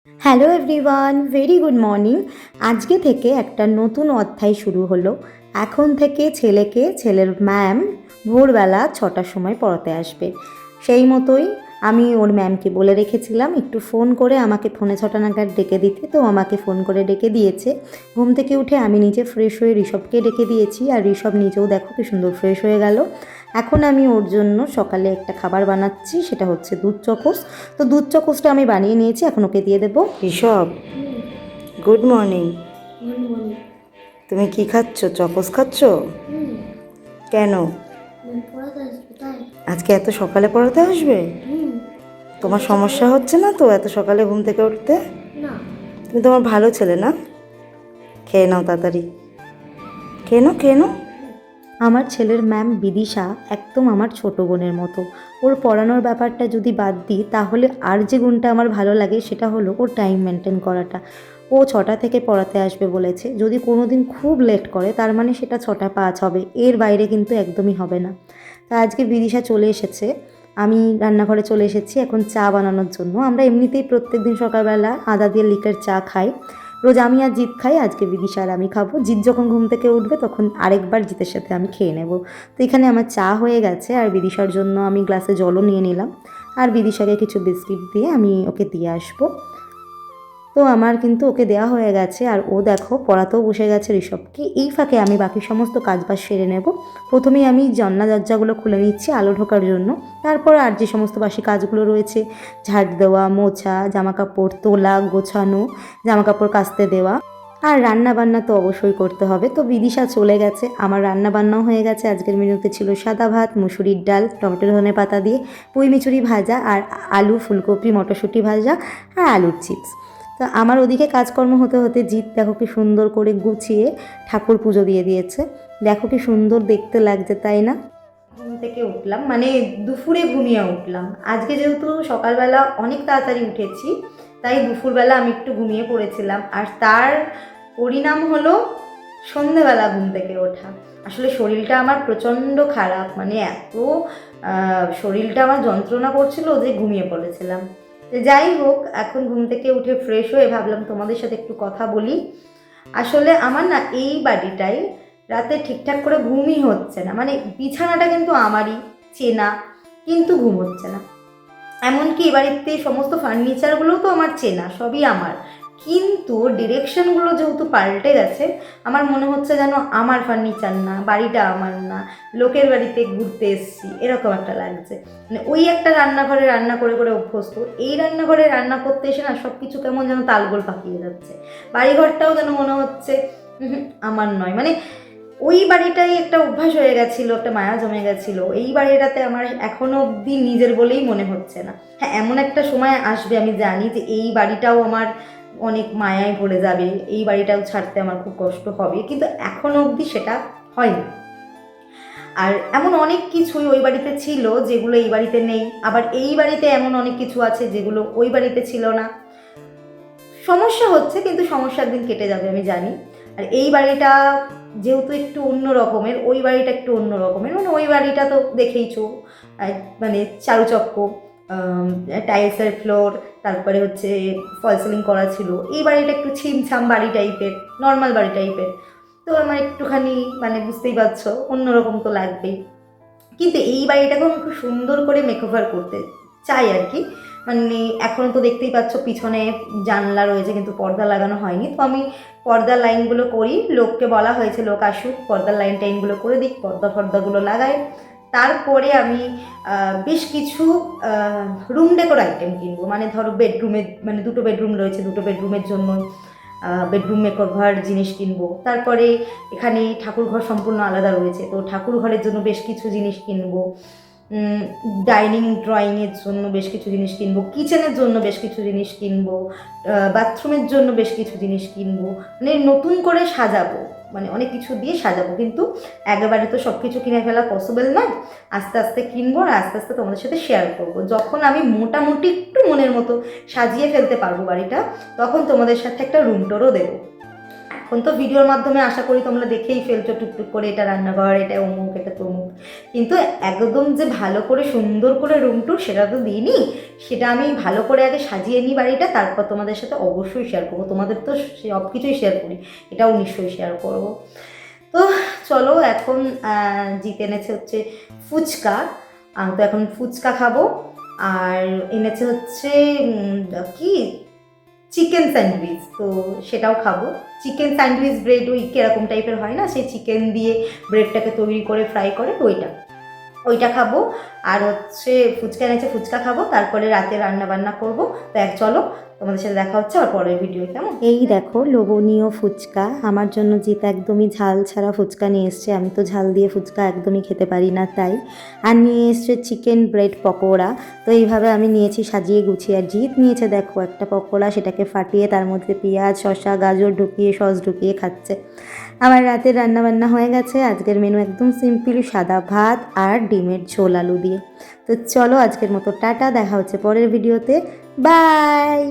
Hello everyone, very good morning. আজকে থেকে একটা নতুন অধ্যায় শুরু হলো। এখন থেকে ছেলের ম্যাম ভোরবেলা 6টার সময় পড়াতে আসবে। সেই মতোই আমি ওর ম্যামকে বলে রেখেছিলাম একটু ফোন করে আমাকে পৌনে 6টা নাগাদ ডেকে দিতে, তো আমাকে ফোন করে ডেকে দিয়েছে। ঘুম থেকে উঠে আমি নিজে ফ্রেশ হয়ে ঋষভকে ডেকে দিয়েছি, আর ঋষভ নিজেও দেখো কি সুন্দর ফ্রেশ হয়ে গেল। এখন আমি ওর জন্য সকালে একটা খাবার বানাচ্ছি, সেটা হচ্ছে দুধ চকোস। তো দুধ চকোসটা আমি বানিয়ে নিয়েছি, এখন ওকে দিয়ে দেবো। Rishabh, good morning. তুমি কি খাচ্ছ? চকোস খাচ্ছ? কেন? আজকে এত সকালে পড়াতে আসবে? তোমার সমস্যা হচ্ছে না তো এত সকালে ঘুম থেকে উঠতে? তুমি তোমার ভালো ছেলে না? খেয়ে নাও তাড়াতাড়ি, খেয়ে নাও। আমার ছেলের ম্যাম বিদিশা একদম আমার ছোট বোনের মতো। ওর পড়ানোর ব্যাপারটা যদি বাদ দিই, তাহলে আর যে গুণটা আমার ভালো লাগে সেটা হলো ওর টাইম মেনটেন করাটা। ও 6টা থেকে পড়াতে আসবে বলেছে, যদি কোনো দিন খুব লেট করে তার মানে সেটা 6টা 5 হবে, এর বাইরে কিন্তু একদমই হবে না। তা আজকে বিদিশা চলে এসেছে, আমি রান্নাঘরে চলে এসেছি এখন চা বানানোর জন্য। আমরা এমনিতেই প্রত্যেক দিন সকালবেলা আদা দিয়ে লিকার চা খাই, রোজ আমি আর জিৎ খাই, আজকে বিদিশা আর আমি খাবো। জিৎ যখন ঘুম থেকে উঠবে তখন আরেকবার জিতের সাথে আমি খেয়ে নেব। তো এখানে আমার চা হয়ে গেছে, আর বিদিশার জন্য আমি গ্লাসে জলও নিয়ে নিলাম, আর বিদিশাকে কিছু বিস্কিট দিয়ে আমি ওকে দিয়ে আসবো। তো আমার কিন্তু ওকে দেওয়া হয়ে গেছে, আর ও দেখো পড়াতেও বসে গেছে ঋষভকে। এই ফাঁকে আমি বাকি সমস্ত কাজবাজ সেরে নেব। প্রথমেই আমি জানলা দরজাগুলো খুলে নিচ্ছি আলো ঢোকার জন্য, তারপর আর যে সমস্ত বাসি কাজগুলো রয়েছে, ঝাড় দেওয়া, মোছা, জামাকাপড় তোলা গোছানো, জামাকাপড় কাচতে দেওয়া, আর রান্না বান্না তো অবশ্যই করতে হবে। তো বিদিশা চলে গেছে, আমার রান্না বান্নাও হয়ে গেছে। আজকের মেনুতে ছিল সাদা ভাত, মুসুরির ডাল, টমেটো ধনে পাতা দিয়ে পুঁই মিচুরি ভাজা, আর আলু ফুলকপি মটরশুঁটি ভাজা, আর আলুর চিপস। তো আমার ওদিকে কাজকর্ম হতে হতে জিৎ দেখো কি সুন্দর করে গুছিয়ে ঠাকুর পুজো দিয়ে দিয়েছে। দেখো কি সুন্দর দেখতে লাগছে, তাই না? ঘুম থেকে উঠলাম, মানে দুপুরে ঘুমিয়ে উঠলাম। আজকে যেহেতু সকালবেলা অনেক তাড়াতাড়ি উঠেছি, তাই দুপুরবেলা আমি একটু ঘুমিয়ে পড়েছিলাম, আর তার পরিণাম হলো সন্ধেবেলা ঘুম থেকে ওঠা। আসলে শরীরটা আমার প্রচণ্ড খারাপ, মানে এত শরীরটা আমার যন্ত্রণা করছিল যে ঘুমিয়ে পড়েছিলাম। যাই হোক, এখন ঘুম থেকে উঠে ফ্রেশ হয়ে ভাবলাম তোমাদের সাথে একটু কথা বলি। আসলে আমার না এই বাড়িটায় রাতে ঠিকঠাক করে ঘুমই হচ্ছে না, মানে বিছানাটা কিন্তু আমারই চেনা, কিন্তু ঘুম হচ্ছে না। এমনকি এ বাড়িতে সমস্ত ফার্নিচারগুলোও তো আমার চেনা, সবই আমার, কিন্তু ডিরেকশনগুলো যেহেতু পাল্টে গেছে, আমার মনে হচ্ছে যেন আমার ফার্নিচার না, বাড়িটা আমার না, লোকের বাড়িতে ঘুরতে এসেছি এরকম একটা লাগছে। মানে ওই একটা রান্নাঘরে রান্না করে করে অভ্যস্ত, এই রান্নাঘরে রান্না করতে এসে না সব কিছু কেমন যেন তালগোল পাকিয়ে যাচ্ছে। বাড়িঘরটাও যেন মনে হচ্ছে আমার নয়, মানে ওই বাড়িটাই একটা অভ্যাস হয়ে গেছিলো, একটা মায়া জমে গেছিলো। এই বাড়িটাতে আমার এখনো অবধি নিজের বলেই মনে হচ্ছে না। হ্যাঁ, এমন একটা সময় আসবে আমি জানি যে এই বাড়িটাও আমার অনেক মায়ায় ভরে যাবে, এই বাড়িটাও ছাড়তে আমার খুব কষ্ট হবে, কিন্তু এখনো অবধি সেটা হয়নি। আর এমন অনেক কিছুই ওই বাড়িতে ছিল যেগুলো এই বাড়িতে নেই, আবার এই বাড়িতে এমন অনেক কিছু আছে যেগুলো ওই বাড়িতে ছিল না। সমস্যা হচ্ছে, কিন্তু সমস্যা একদিন কেটে যাবে আমি জানি। আর এই বাড়িটা যেহেতু একটু অন্য রকমের, ওই বাড়িটা একটু অন্য রকমের, মানে ওই বাড়িটা তো দেখেইছো, মানে চারুচক্র, টাইলসের ফ্লোর, তারপরে হচ্ছে ফল সিলিং করা ছিল। এই বাড়িটা একটু ছিমছাম বাড়ি টাইপের, নর্মাল বাড়ি টাইপের। তো আমার একটুখানি মানে বুঝতেই পারছো অন্যরকম তো লাগবেই, কিন্তু এই বাড়িটাকে আমি খুব সুন্দর করে মেকওভার করতে চাই আর কি। মানে এখনও তো দেখতেই পাচ্ছ পিছনে জানলা রয়েছে কিন্তু পর্দা লাগানো হয়নি, তো আমি পর্দার লাইনগুলো করি। লোককে বলা হয়েছে লোক আসুক পর্দার লাইন টাইনগুলো করে দিক, ফর্দাগুলো লাগাই। তারপরে আমি বেশ কিছু রুম ডেকোর আইটেম কিনবো, মানে ধরো বেডরুমে, মানে 2টো বেডরুম রয়েছে, 2টো বেডরুমের জন্য বেডরুম মেকওভার জিনিস কিনবো। তারপরে এখানে ঠাকুর ঘর সম্পূর্ণ আলাদা রয়েছে, তো ঠাকুর ঘরের জন্য বেশ কিছু জিনিস কিনবো, ডাইনিং ড্রয়িংয়ের জন্য বেশ কিছু জিনিস কিনবো, কিচেনের জন্য বেশ কিছু জিনিস কিনবো, বাথরুমের জন্য বেশ কিছু জিনিস কিনবো, মানে নতুন করে সাজাবো, মানে অনেক কিছু দিয়ে সাজাবো। কিন্তু একবারে তো সব কিছু কিনে ফেলা পসিবল নয়, আস্তে আস্তে কিনবো, আর আস্তে আস্তে তোমাদের সাথে শেয়ার করবো। যখন আমি মোটামুটি একটু মনের মতো সাজিয়ে ফেলতে পারবো বাড়িটা, তখন তোমাদের সাথে একটা রুম টুরও দেবো। এখন তো ভিডিওর মাধ্যমে আশা করি তোমরা দেখেই ফেলছো টুকটুক করে, এটা রান্নাঘর, এটা অমুক, এটা তমুক, কিন্তু একদম যে ভালো করে সুন্দর করে রুম টুর সেটা তো দিইনি। সেটা আমি ভালো করে আগে সাজিয়ে নিই বাড়িটা, তারপর তোমাদের সাথে অবশ্যই শেয়ার করবো। তোমাদের তো সব কিছুই শেয়ার করি, এটাও নিশ্চয়ই শেয়ার করবো। তো চলো, এখন জিতে এনেছে হচ্ছে ফুচকা, তো এখন ফুচকা খাবো। আর এনেছে হচ্ছে কি চিকেন স্যান্ডউইচ, তো সেটাও খাবো। চিকেন স্যান্ডউইচ ব্রেড ওই কীরকম টাইপের হয় না, সেই চিকেন দিয়ে ব্রেডটাকে তৈরি করে ফ্রাই করে, তো ওইটা খাবো। আর হচ্ছে ফুচকা এনেছে, ফুচকা খাবো, তারপরে রাতে রান্না বান্না করবো। তো চলো, তোমাদের সাথে দেখা হচ্ছে আর পরের ভিডিও। কেমন? এই দেখো লোভনীয় ফুচকা, আমার জন্য জিত একদমই ঝাল ছাড়া ফুচকা নিয়ে এসছে। আমি তো ঝাল দিয়ে ফুচকা একদমই খেতে পারি না, তাই। আর নিয়ে এসছে চিকেন ব্রেড পকোড়া। তো এইভাবে আমি নিয়েছি সাজিয়ে গুছিয়ে। আর জিত নিয়েছে দেখো একটা পকোড়া, সেটাকে ফাটিয়ে তার মধ্যে পেঁয়াজ, শসা, গাজর ঢুকিয়ে, সস ঢুকিয়ে খাচ্ছে। আমার রাতের রান্নাবান্না হয়ে গেছে। আজকের মেনু একদম সিম্পল, সাদা ভাত আর ডিমের ঝোল আলু দিয়ে। তো চলো আজকের মতো টাটা, দেখা হচ্ছে পরের ভিডিওতে, বাই।